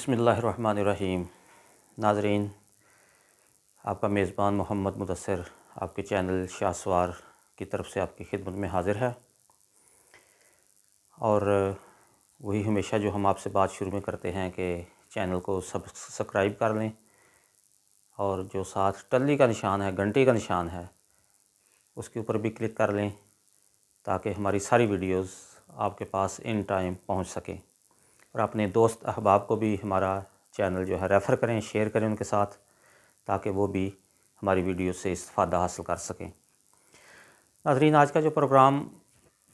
बिस्मिल्लाहिर्रहमानिर्रहीम। नाज़रीन, आपका मेज़बान मोहम्मद मुदस्सिर आपके चैनल शाहसवार की तरफ से आपकी खिदमत में हाज़िर है। और वही हमेशा जो हम आपसे बात शुरू में करते हैं कि चैनल को सब्सक्राइब कर लें और जो साथ टल्ली का निशान है, घंटी का निशान है, उसके ऊपर भी क्लिक कर लें ताकि हमारी सारी वीडियोस आपके पास इन टाइम पहुंच सकें। और अपने दोस्त अहबाब को भी हमारा चैनल जो है रेफ़र करें, शेयर करें उनके साथ, ताकि वो भी हमारी वीडियो से इस्तिफ़ादा हासिल कर सकें। नाज़रीन, आज का जो प्रोग्राम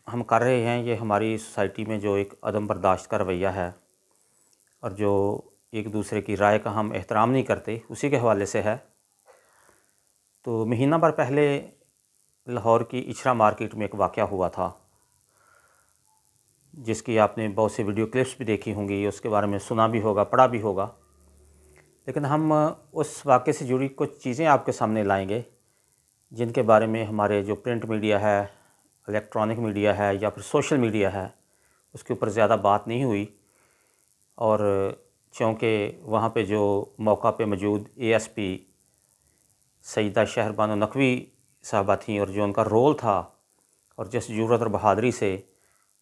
हम कर रहे हैं ये हमारी सोसाइटी में जो एक अदम बर्दाश्त का रवैया है और जो एक दूसरे की राय का हम एहतराम नहीं करते, उसी के हवाले से है। तो महीना भर पहले लाहौर की इचरा मार्केट में एक वाक़या हुआ था, जिसकी आपने बहुत से वीडियो क्लिप्स भी देखी होंगी, उसके बारे में सुना भी होगा, पढ़ा भी होगा। लेकिन हम उस वाक़े से जुड़ी कुछ चीज़ें आपके सामने लाएंगे जिनके बारे में हमारे जो प्रिंट मीडिया है, इलेक्ट्रॉनिक मीडिया है या फिर सोशल मीडिया है, उसके ऊपर ज़्यादा बात नहीं हुई। और चूँकि वहाँ पे जो मौका पे मौजूद ASP सईदा शहरबानो नकवी साहबा थीं और जो उनका रोल था और जिस जुर्रत और बहादुरी से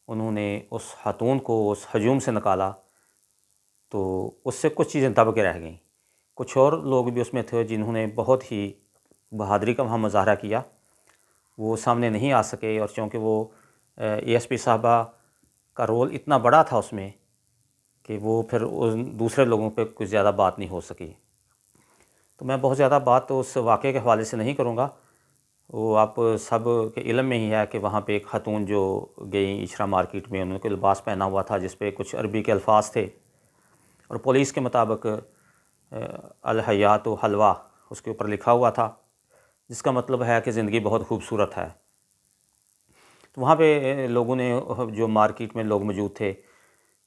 उन्होंने उस खातून को उस हजूम से निकाला, तो उससे कुछ चीज़ें दब के रह गईं। कुछ और लोग भी उसमें थे जिन्होंने बहुत ही बहादुरी का वहाँ मुज़ाहरा किया, वो सामने नहीं आ सके। और चूँकि वो ASP साहबा का रोल इतना बड़ा था उसमें कि वो फिर उन दूसरे लोगों पे कुछ ज़्यादा बात नहीं हो सकी। तो मैं बहुत ज़्यादा बात तो उस वाक़े के हवाले से नहीं करूँगा। वो आप सब के इल्म में ही है कि वहाँ पे एक खातून जो गई इचरा मार्केट में, उन्होंने लिबास पहना हुआ था जिस पे कुछ अरबी के अल्फाज थे और पुलिस के मुताबिक अल हयात हलवा उसके ऊपर लिखा हुआ था, जिसका मतलब है कि ज़िंदगी बहुत खूबसूरत है। तो वहाँ पे लोगों ने, जो मार्केट में लोग मौजूद थे,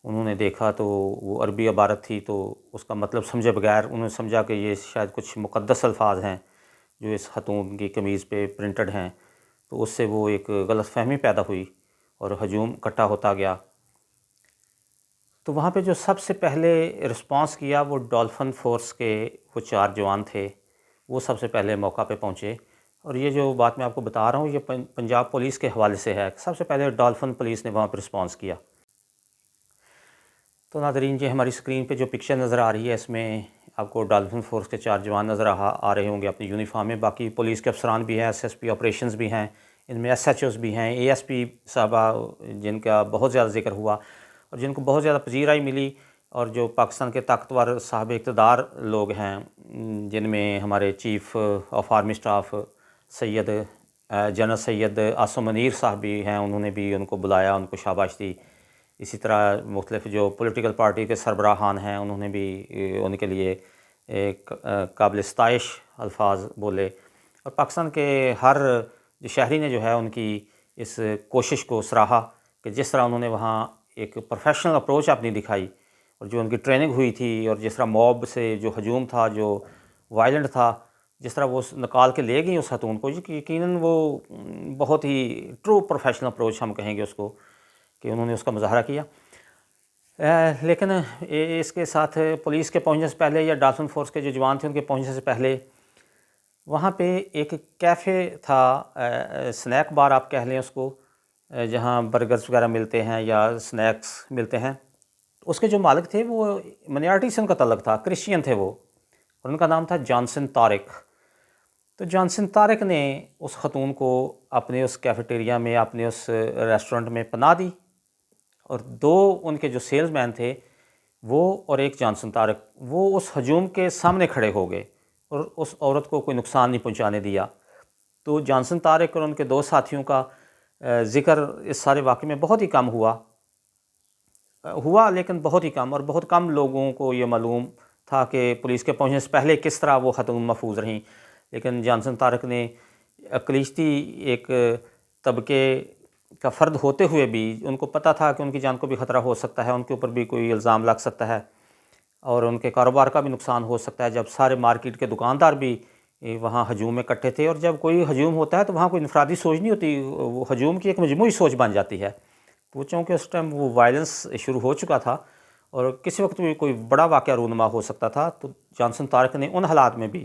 उन्होंने देखा तो वो अरबी इबारत थी, तो उसका मतलब समझे बगैर उन्होंने समझा कि ये शायद कुछ मुक़द्दस अल्फाज हैं जो इस खातून की कमीज़ पे प्रिंटेड हैं। तो उससे वो एक गलतफ़हमी पैदा हुई और हजूम इकट्ठा होता गया। तो वहाँ पे जो सबसे पहले रिस्पांस किया वो डॉल्फिन फ़ोर्स के वो 4 जवान थे, वो सबसे पहले मौका पे पहुँचे। और ये जो बात मैं आपको बता रहा हूँ ये पंजाब पुलिस के हवाले से है। सबसे पहले डॉल्फिन पुलिस ने वहाँ पर रिस्पांस किया। तो नाज़रीन, ये हमारी स्क्रीन पे जो पिक्चर नज़र आ रही है, इसमें आपको डॉल्फिन फ़ोर्स के 4 जवान नज़र आ रहे होंगे अपनी यूनिफॉर्म में। बाकी पुलिस के अफसरान भी हैं, SSP ऑपरेशंस भी हैं, इनमें SHOs भी हैं, ASP साहबा जिनका बहुत ज़्यादा ज़िक्र हुआ और जिनको बहुत ज़्यादा पजीराई मिली। और जो पाकिस्तान के ताकतवर साहब इक़्तिदार लोग हैं, जिनमें हमारे chief of army staff general Syed Asim Munir sahab भी हैं, उन्होंने भी उनको बुलाया, उनको शाबाश दी। इसी तरह मुख्तलिफ़ जो पॉलिटिकल पार्टी के सरबराहान हैं, उन्होंने भी उनके लिए एक काबिल सताइश अल्फाज बोले। और पाकिस्तान के हर जो शहरी ने जो है उनकी इस कोशिश को सराहा कि जिस तरह उन्होंने वहाँ एक प्रोफेशनल अप्रोच अपनी दिखाई और जो उनकी ट्रेनिंग हुई थी और जिस तरह मॉब से जो हजूम था, जो वायलेंट था, जिस तरह वो निकाल के ले गई उस खातून को, यकीनन वो बहुत ही ट्रू प्रोफेशनल अप्रोच हम कहेंगे उसको, कि उन्होंने उसका मुज़ाहरा किया। लेकिन इसके साथ पुलिस के पहुंचने से पहले या डॉल्फिन फ़ोर्स के जो जवान थे उनके पहुंचने से पहले वहाँ पे एक कैफ़े था, स्नैक बार आप कह लें उसको, जहाँ बर्गर्स वगैरह मिलते हैं या स्नैक्स मिलते हैं। उसके जो मालिक थे वो माइनॉरिटी से उनका तल्लुक़ था, क्रिश्चियन थे वो, और उनका नाम था जॉनसन तारिक। तो जॉनसन तारिक ने उस खातून को अपने उस कैफ़ेटेरिया में, अपने उस रेस्टोरेंट में पनाह दी और 2 उनके जो सेल्समैन थे, वो और एक जॉनसन तारिक, वो उस हजूम के सामने खड़े हो गए और उस औरत को कोई नुकसान नहीं पहुंचाने दिया। तो जॉनसन तारिक और उनके 2 साथियों का ज़िक्र इस सारे वाक़े में बहुत ही कम हुआ, लेकिन बहुत ही कम, और बहुत कम लोगों को ये मालूम था कि पुलिस के पहुंचने से पहले किस तरह वो खातून महफूज रहीं। लेकिन जॉनसन तारिक ने अक़लियती एक तबके का फ़र्द होते हुए भी उनको पता था कि उनकी जान को भी ख़तरा हो सकता है, उनके ऊपर भी कोई इल्ज़ाम लग सकता है और उनके कारोबार का भी नुकसान हो सकता है, जब सारे मार्केट के दुकानदार भी वहाँ हजूम में इकट्ठे थे। और जब कोई हजूम होता है तो वहाँ कोई इनफरादी सोच नहीं होती, वो हजूम की एक मजमूई सोच बन जाती है। तो चूँकि उस टाइम वो वायलेंस शुरू हो चुका था اور کسی وقت بھی کوئی بڑا واقعہ رونما ہو سکتا تھا، تو جانسن طارق نے ان حالات میں بھی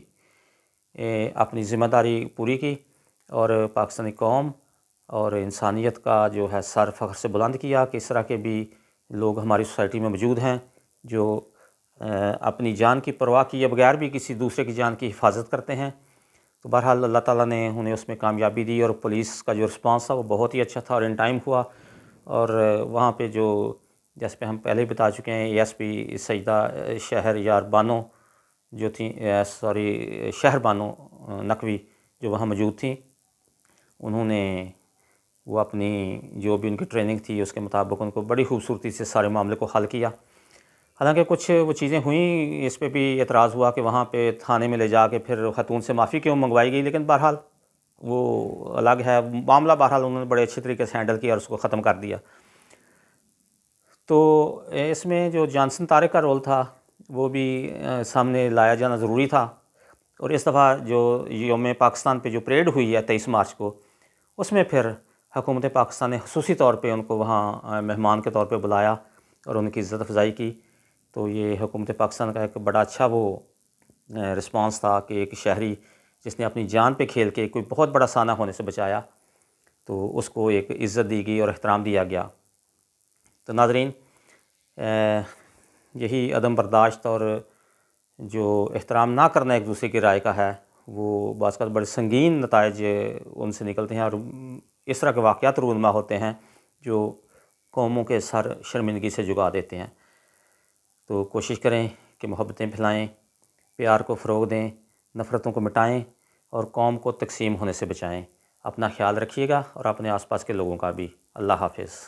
اپنی ذمہ داری پوری کی اور پاکستانی قوم اور انسانیت کا جو ہے سر فخر سے بلند کیا کہ اس طرح کے بھی لوگ ہماری سوسائٹی میں موجود ہیں جو اپنی جان کی پرواہ کیے بغیر بھی کسی دوسرے کی جان کی حفاظت کرتے ہیں۔ تو بہرحال اللہ تعالیٰ نے انہیں اس میں کامیابی دی اور پولیس کا جو رسپانس تھا وہ بہت ہی اچھا تھا اور ان ٹائم ہوا، اور وہاں پہ جو جیسے پہ ہم پہلے ہی بتا چکے ہیں، اے ایس پی سجدہ شہر یار بانو جو تھیں، شہر بانو نقوی جو وہاں موجود تھیں، انہوں نے وہ اپنی جو بھی ان کی ٹریننگ تھی اس کے مطابق ان کو بڑی خوبصورتی سے سارے معاملے کو حل کیا۔ حالانکہ کچھ وہ چیزیں ہوئیں، اس پہ بھی اعتراض ہوا کہ وہاں پہ تھانے میں لے جا کے پھر خاتون سے معافی کیوں منگوائی گئی، لیکن بہرحال وہ الگ ہے معاملہ، بہرحال انہوں نے بڑے اچھے طریقے سے ہینڈل کیا اور اس کو ختم کر دیا۔ تو اس میں جو جانسن طارق کا رول تھا وہ بھی سامنے لایا جانا ضروری تھا، اور اس دفعہ جو یوم پاکستان پہ جو پریڈ ہوئی ہے 23 مارچ کو، اس میں پھر حکومت پاکستان نے خصوصی طور پہ ان کو وہاں مہمان کے طور پہ بلایا اور ان کی عزت افزائی کی۔ تو یہ حکومت پاکستان کا ایک بڑا اچھا وہ رسپانس تھا کہ ایک شہری جس نے اپنی جان پہ کھیل کے کوئی بہت بڑا سانحہ ہونے سے بچایا، تو اس کو ایک عزت دی گئی اور احترام دیا گیا۔ تو ناظرین، یہی عدم برداشت اور جو احترام نہ کرنا ایک دوسرے کی رائے کا ہے، وہ بعض کا بڑے سنگین نتائج ان سے نکلتے ہیں، اور اس طرح کے واقعات رونما ہوتے ہیں جو قوموں کے سر شرمندگی سے جھکا دیتے ہیں۔ تو کوشش کریں کہ محبتیں پھیلائیں، پیار کو فروغ دیں، نفرتوں کو مٹائیں اور قوم کو تقسیم ہونے سے بچائیں۔ اپنا خیال رکھیے گا اور اپنے آس پاس کے لوگوں کا بھی۔ اللہ حافظ۔